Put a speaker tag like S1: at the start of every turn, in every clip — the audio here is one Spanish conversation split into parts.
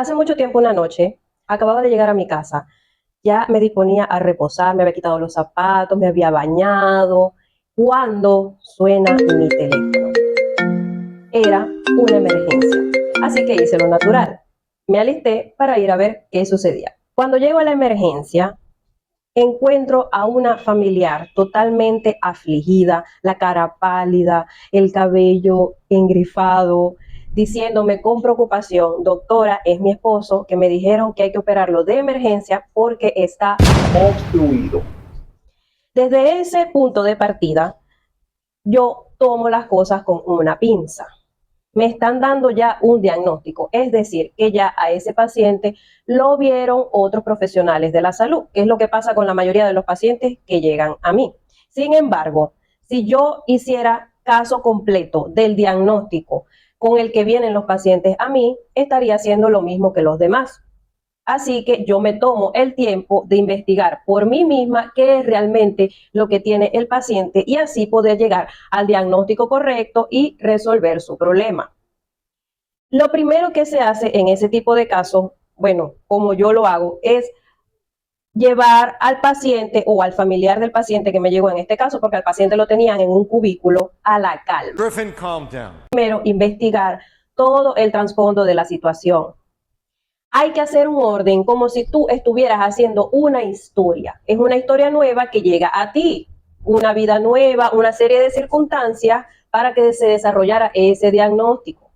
S1: Hace mucho tiempo, una noche, acababa de llegar a mi casa. Ya me disponía a reposar, me había quitado los zapatos, me había bañado, cuando suena mi teléfono. Era una emergencia. Así que hice lo natural. Me alisté para ir a ver qué sucedía. Cuando llego a la emergencia, encuentro a una familiar totalmente afligida, la cara pálida, el cabello engrifado, diciéndome con preocupación: doctora, es mi esposo, que me dijeron que hay que operarlo de emergencia porque está obstruido. Desde ese punto de partida, yo tomo las cosas con una pinza. Me están dando ya un diagnóstico, es decir, que ya a ese paciente lo vieron otros profesionales de la salud, que es lo que pasa con la mayoría de los pacientes que llegan a mí. Sin embargo, si yo hiciera caso completo del diagnóstico con el que vienen los pacientes a mí, estaría haciendo lo mismo que los demás. Así que yo me tomo el tiempo de investigar por mí misma qué es realmente lo que tiene el paciente y así poder llegar al diagnóstico correcto y resolver su problema. Lo primero que se hace en ese tipo de casos, bueno, como yo lo hago, es llevar al paciente o al familiar del paciente que me llegó en este caso, porque al paciente lo tenían en un cubículo, a la calma.
S2: Griffin, calm down.
S1: Primero, investigar todo el trasfondo de la situación. Hay que hacer un orden como si tú estuvieras haciendo una historia. Es una historia nueva que llega a ti, una vida nueva, una serie de circunstancias para que se desarrollara ese diagnóstico.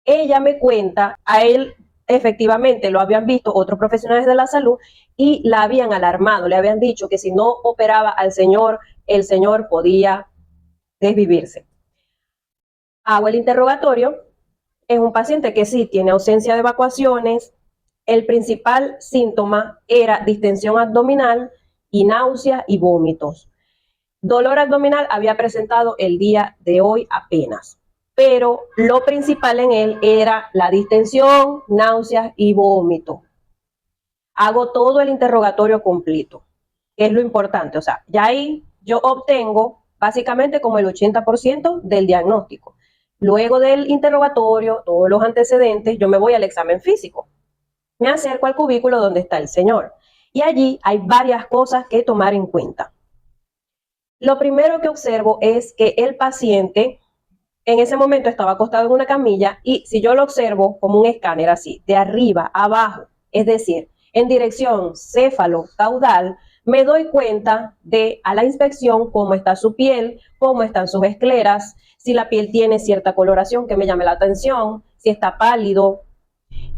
S1: Ella me cuenta, a él efectivamente lo habían visto otros profesionales de la salud y la habían alarmado, le habían dicho que si no operaba al señor, el señor podía desvivirse. Hago el interrogatorio. Es un paciente que sí tiene ausencia de evacuaciones. El principal síntoma era distensión abdominal y náuseas y vómitos. Dolor abdominal había presentado el día de hoy apenas, pero lo principal en él era la distensión, náuseas y vómito. Hago todo el interrogatorio completo, que es lo importante. O sea, ya ahí yo obtengo básicamente como el 80% del diagnóstico. Luego del interrogatorio, todos los antecedentes, yo me voy al examen físico. Me acerco al cubículo donde está el señor. Y allí hay varias cosas que tomar en cuenta. Lo primero que observo es que el paciente en ese momento estaba acostado en una camilla y si yo lo observo como un escáner así, de arriba a abajo, es decir, en dirección céfalo-caudal, me doy cuenta de a la inspección cómo está su piel, cómo están sus escleras, si la piel tiene cierta coloración que me llame la atención, si está pálido,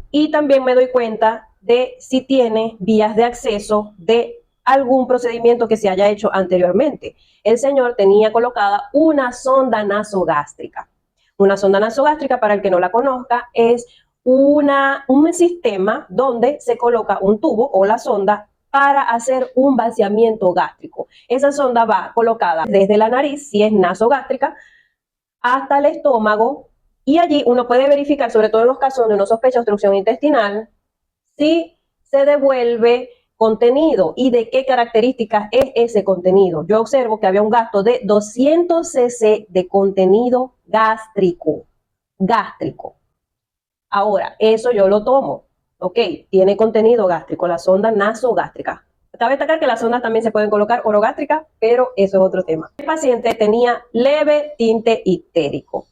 S1: y también me doy cuenta de si tiene vías de acceso de algún procedimiento que se haya hecho anteriormente. El señor tenía colocada una sonda nasogástrica. Una sonda nasogástrica, para el que no la conozca, es un sistema donde se coloca un tubo o la sonda para hacer un vaciamiento gástrico. Esa sonda va colocada desde la nariz, si es nasogástrica, hasta el estómago, y allí uno puede verificar, sobre todo en los casos donde uno sospecha obstrucción intestinal, si se devuelve contenido y de qué características es ese contenido. Yo observo que había un gasto de 200 cc de contenido gástrico. Ahora, eso yo lo tomo. Ok, tiene contenido gástrico, la sonda nasogástrica. Cabe destacar que las sondas también se pueden colocar orogástricas, pero eso es otro tema. El paciente tenía leve tinte ictérico.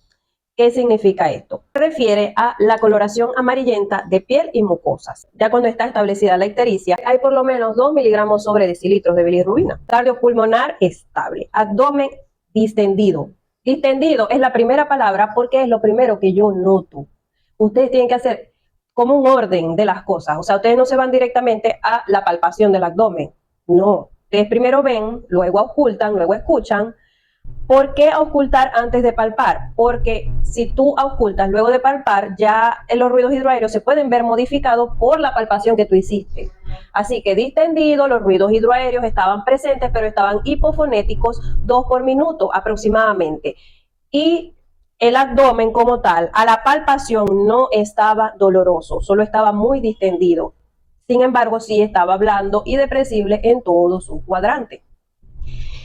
S1: ¿Qué significa esto? Se refiere a la coloración amarillenta de piel y mucosas. Ya cuando está establecida la ictericia, hay por lo menos 2 miligramos sobre decilitros de bilirrubina. Cardiopulmonar estable. Abdomen distendido. Distendido es la primera palabra porque es lo primero que yo noto. Ustedes tienen que hacer como un orden de las cosas. O sea, ustedes no se van directamente a la palpación del abdomen. No. Ustedes primero ven, luego ocultan, luego escuchan. ¿Por qué auscultar antes de palpar? Porque si tú auscultas luego de palpar, ya los ruidos hidroaéreos se pueden ver modificados por la palpación que tú hiciste. Así que distendido, los ruidos hidroaéreos estaban presentes, pero estaban hipofonéticos, 2 por minuto aproximadamente. Y el abdomen como tal, a la palpación no estaba doloroso, solo estaba muy distendido. Sin embargo, sí estaba blando y depresible en todo su cuadrante.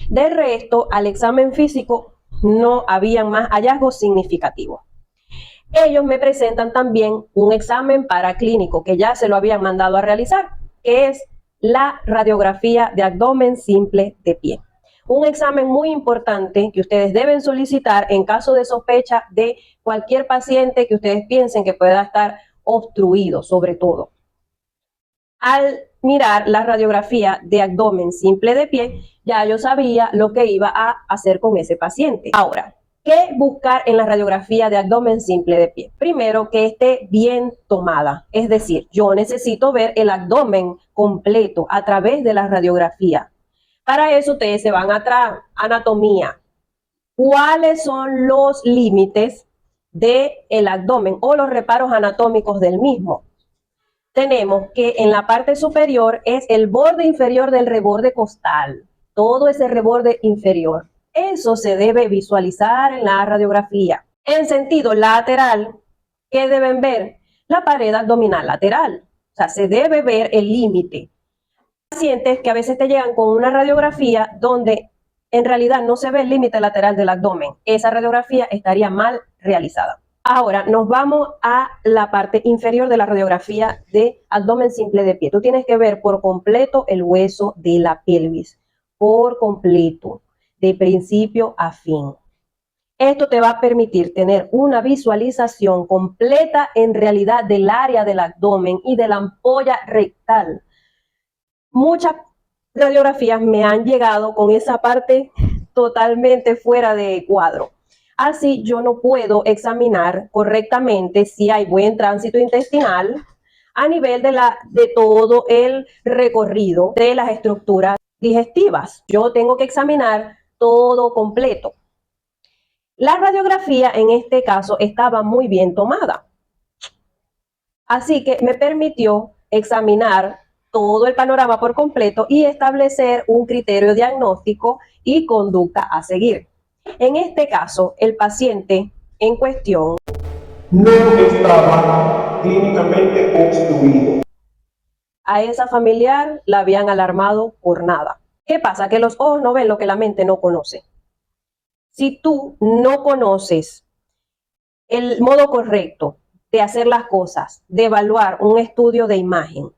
S1: De resto, al examen físico no habían más hallazgos significativos. ellos me presentan también un examen paraclínico que ya se lo habían mandado a realizar, que es la radiografía de abdomen simple de pie. Un examen muy importante que ustedes deben solicitar en caso de sospecha de cualquier paciente que ustedes piensen que pueda estar obstruido, sobre todo. Al mirar la radiografía de abdomen simple de pie, ya yo sabía lo que iba a hacer con ese paciente. Ahora, ¿qué buscar en la radiografía de abdomen simple de pie? Primero, que esté bien tomada. Es decir, yo necesito ver el abdomen completo a través de la radiografía. Para eso ustedes se van a anatomía. ¿Cuáles son los límites del abdomen o los reparos anatómicos del mismo? Tenemos que en la parte superior es el borde inferior del reborde costal, todo ese reborde inferior. Eso se debe visualizar en la radiografía. En sentido lateral, ¿qué deben ver? La pared abdominal lateral. O sea, se debe ver el límite. Pacientes que a veces te llegan con una radiografía donde en realidad no se ve el límite lateral del abdomen. Esa radiografía estaría mal realizada. Ahora nos vamos a la parte inferior de la radiografía de abdomen simple de pie. Tú tienes que ver por completo el hueso de la pelvis, por completo, de principio a fin. Esto te va a permitir tener una visualización completa en realidad del área del abdomen y de la ampolla rectal. Muchas radiografías me han llegado con esa parte totalmente fuera de cuadro. Así yo no puedo examinar correctamente si hay buen tránsito intestinal a nivel de todo el recorrido de las estructuras digestivas. Yo tengo que examinar todo completo. La radiografía en este caso estaba muy bien tomada. Así que me permitió examinar todo el panorama por completo y establecer un criterio diagnóstico y conducta a seguir. En este caso, el paciente en cuestión
S2: no estaba clínicamente obstruido.
S1: A esa familiar la habían alarmado por nada. ¿Qué pasa? Que los ojos no ven lo que la mente no conoce. Si tú no conoces el modo correcto de hacer las cosas, de evaluar un estudio de imagen,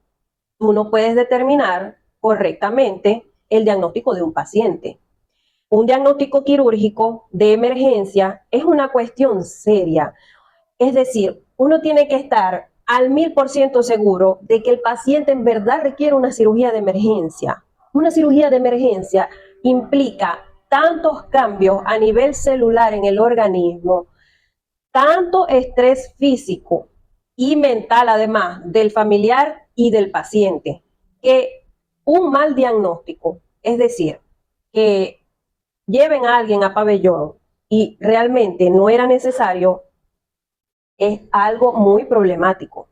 S1: tú no puedes determinar correctamente el diagnóstico de un paciente. Un diagnóstico quirúrgico de emergencia es una cuestión seria. Es decir, uno tiene que estar al 1000% seguro de que el paciente en verdad requiere una cirugía de emergencia. Una cirugía de emergencia implica tantos cambios a nivel celular en el organismo, tanto estrés físico y mental además del familiar y del paciente, que un mal diagnóstico, es decir, que lleven a alguien a pabellón y realmente no era necesario, es algo muy problemático.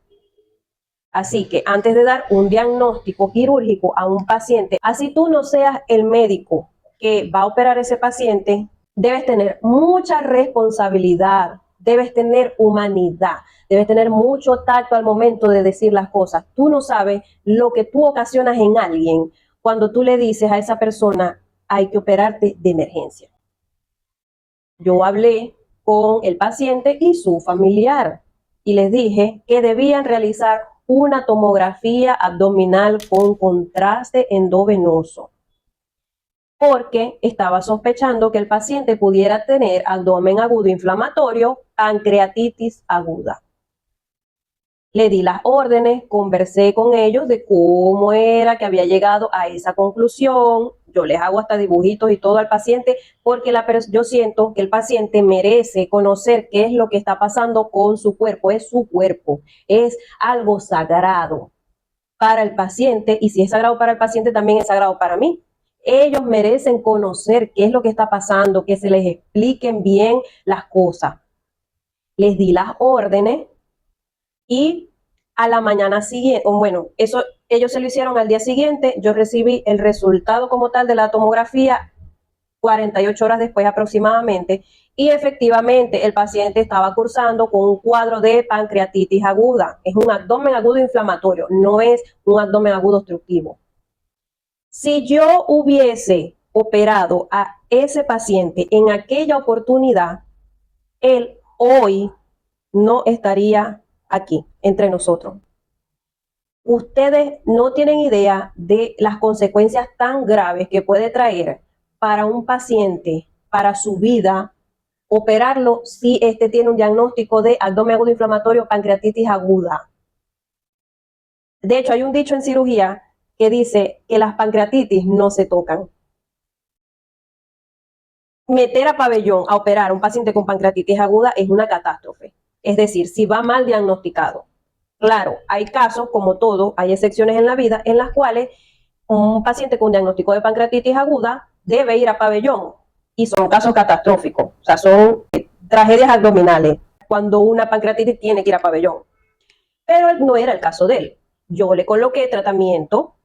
S1: Así que antes de dar un diagnóstico quirúrgico a un paciente, así tú no seas el médico que va a operar a ese paciente, debes tener mucha responsabilidad, debes tener humanidad, debes tener mucho tacto al momento de decir las cosas. Tú no sabes lo que tú ocasionas en alguien cuando tú le dices a esa persona, hay que operarte de emergencia. Yo hablé con el paciente y su familiar y les dije que debían realizar una tomografía abdominal con contraste endovenoso porque estaba sospechando que el paciente pudiera tener abdomen agudo inflamatorio, pancreatitis aguda. Le di las órdenes, conversé con ellos de cómo era que había llegado a esa conclusión. Yo les hago hasta dibujitos y todo al paciente porque yo siento que el paciente merece conocer qué es lo que está pasando con su cuerpo. Es su cuerpo, es algo sagrado para el paciente y si es sagrado para el paciente también es sagrado para mí. Ellos merecen conocer qué es lo que está pasando, que se les expliquen bien las cosas. Les di las órdenes y a la mañana siguiente, bueno, eso ellos se lo hicieron al día siguiente, yo recibí el resultado como tal de la tomografía 48 horas después aproximadamente y efectivamente el paciente estaba cursando con un cuadro de pancreatitis aguda. Es un abdomen agudo inflamatorio, no es un abdomen agudo obstructivo. Si yo hubiese operado a ese paciente en aquella oportunidad, él hoy no estaría aquí entre nosotros. Ustedes no tienen idea de las consecuencias tan graves que puede traer para un paciente, para su vida, operarlo si este tiene un diagnóstico de abdomen agudo inflamatorio, pancreatitis aguda. De hecho, hay un dicho en cirugía que dice que las pancreatitis no se tocan. Meter a pabellón a operar a un paciente con pancreatitis aguda es una catástrofe. Es decir, si va mal diagnosticado. Claro, hay casos, como todo, hay excepciones en la vida en las cuales un paciente con diagnóstico de pancreatitis aguda debe ir a pabellón y son casos catastróficos, o sea, son tragedias abdominales cuando una pancreatitis tiene que ir a pabellón. Pero no era el caso de él. Yo le coloqué tratamiento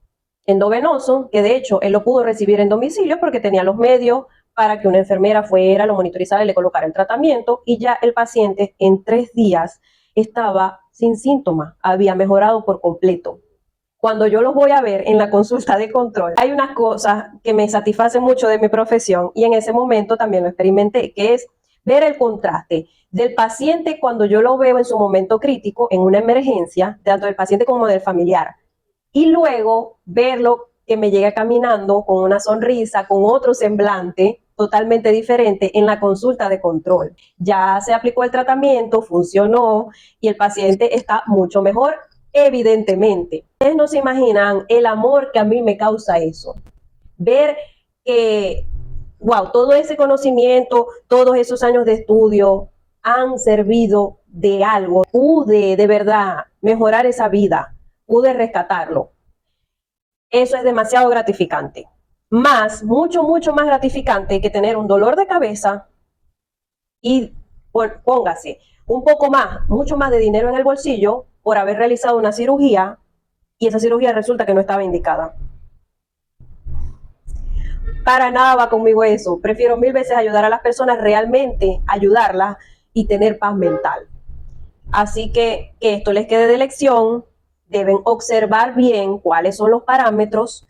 S1: endovenoso, que de hecho él lo pudo recibir en domicilio porque tenía los medios para que una enfermera fuera, lo monitorizara y le colocara el tratamiento, y ya el paciente en 3 días estaba sin síntomas, había mejorado por completo. Cuando yo los voy a ver en la consulta de control, hay unas cosas que me satisfacen mucho de mi profesión y en ese momento también lo experimenté, que es ver el contraste del paciente cuando yo lo veo en su momento crítico, en una emergencia, tanto del paciente como del familiar, y luego verlo que me llega caminando con una sonrisa, con otro semblante totalmente diferente en la consulta de control. Ya se aplicó el tratamiento, funcionó y el paciente está mucho mejor, evidentemente. Ustedes no se imaginan el amor que a mí me causa eso. Ver que, wow, todo ese conocimiento, todos esos años de estudio han servido de algo. Pude de verdad mejorar esa vida, pude rescatarlo. Eso es demasiado gratificante. Más, mucho, mucho más gratificante que tener un dolor de cabeza y póngase un poco más, mucho más de dinero en el bolsillo por haber realizado una cirugía y esa cirugía resulta que no estaba indicada. Para nada va conmigo eso. Prefiero 1000 veces ayudar a las personas, realmente ayudarlas y tener paz mental. Así que esto les quede de lección. Deben observar bien cuáles son los parámetros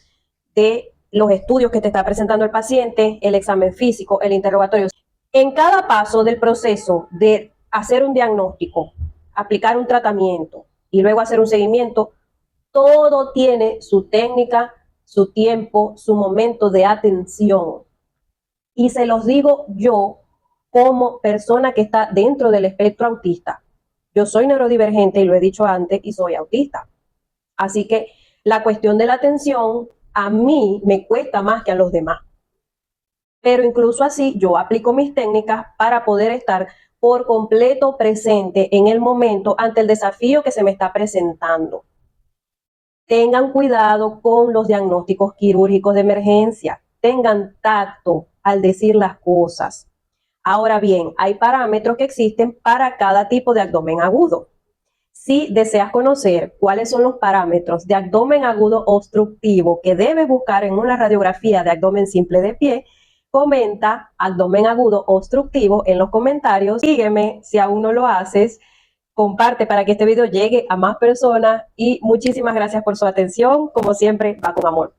S1: de los estudios que te está presentando el paciente, el examen físico, el interrogatorio. En cada paso del proceso de hacer un diagnóstico, aplicar un tratamiento y luego hacer un seguimiento, todo tiene su técnica, su tiempo, su momento de atención. Y se los digo yo como persona que está dentro del espectro autista. Yo soy neurodivergente y lo he dicho antes y soy autista. Así que la cuestión de la atención a mí me cuesta más que a los demás. Pero incluso así yo aplico mis técnicas para poder estar por completo presente en el momento ante el desafío que se me está presentando. Tengan cuidado con los diagnósticos quirúrgicos de emergencia. Tengan tacto al decir las cosas. Ahora bien, hay parámetros que existen para cada tipo de abdomen agudo. Si deseas conocer cuáles son los parámetros de abdomen agudo obstructivo que debes buscar en una radiografía de abdomen simple de pie, comenta abdomen agudo obstructivo en los comentarios. Sígueme si aún no lo haces. Comparte para que este video llegue a más personas y muchísimas gracias por su atención. Como siempre, va con amor.